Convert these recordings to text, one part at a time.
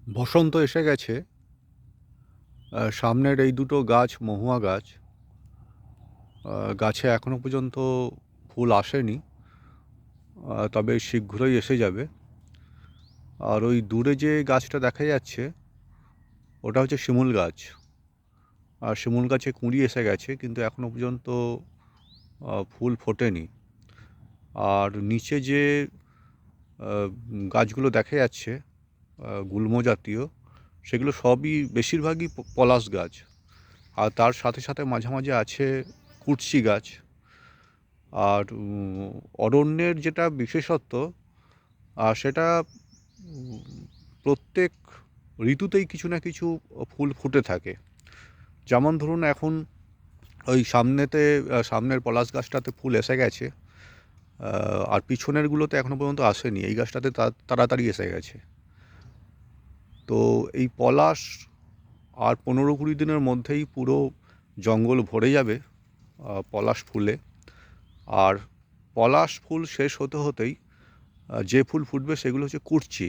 বসন্ত এসে গেছে। সামনের এই দুটো গাছ মহুয়া গাছ, গাছে এখনো পর্যন্ত ফুল আসেনি, তবে শীঘ্রই এসে যাবে। আর ওই দূরে যে গাছটা দেখা যাচ্ছে ওটা হচ্ছে শিমুল গাছ। আর শিমুল গাছে কুঁড়ি এসে গেছে, কিন্তু এখনো পর্যন্ত ফুল ফোটেনি। আর নিচে যে গাছগুলো দেখা যাচ্ছে গুল্ম জাতীয়, সেগুলো সবই বেশিরভাগই পলাশ গাছ। আর তার সাথে সাথে মাঝে মাঝে আছে কুটচি গাছ। আর অরণ্যের যেটা বিশেষত্ব, সেটা প্রত্যেক ঋতুতেই কিছু না কিছু ফুল ফুটে থাকে। যেমন ধরুন, এখন ওই সামনের পলাশ গাছটাতে ফুল এসে গেছে, আর পিছনেরগুলোতে এখনও পর্যন্ত আসেনি। এই গাছটাতে তাড়াতাড়ি এসে গেছে। তো এই পলাশ আর 15-20 দিনের মধ্যেই পুরো জঙ্গল ভরে যাবে পলাশ ফুলে। আর পলাশ ফুল শেষ হতে হতেই যে ফুল ফুটবে সেগুলো হচ্ছে কুরচি।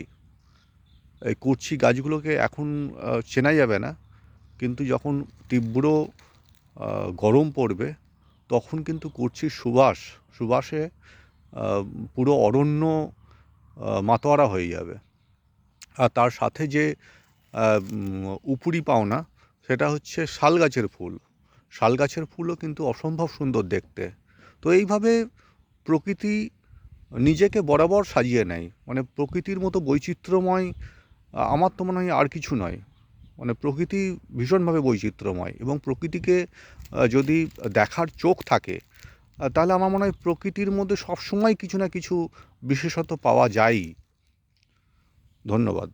এই কুরচি গাছগুলোকে এখন চেনা যাবে না, কিন্তু যখন তীব্র গরম পড়বে তখন কিন্তু কুরচির সুবাসে পুরো অরণ্য মাতোয়ারা হয়ে যাবে। আর তার সাথে যে উপরি পাওনা, সেটা হচ্ছে শাল গাছের ফুল। শাল গাছের ফুলও কিন্তু অসম্ভব সুন্দর দেখতে। তো এইভাবে প্রকৃতি নিজেকে বরাবর সাজিয়ে নেয়। মানে প্রকৃতির মতো বৈচিত্র্যময় আমার তো মনে হয় আর কিছু নয়। মানে প্রকৃতি ভীষণভাবে বৈচিত্র্যময়, এবং প্রকৃতিকে যদি দেখার চোখ থাকে, তাহলে আমার মনে হয় প্রকৃতির মধ্যে সবসময় কিছু না কিছু বিশেষত্ব পাওয়া যায়ই। ধন্যবাদ।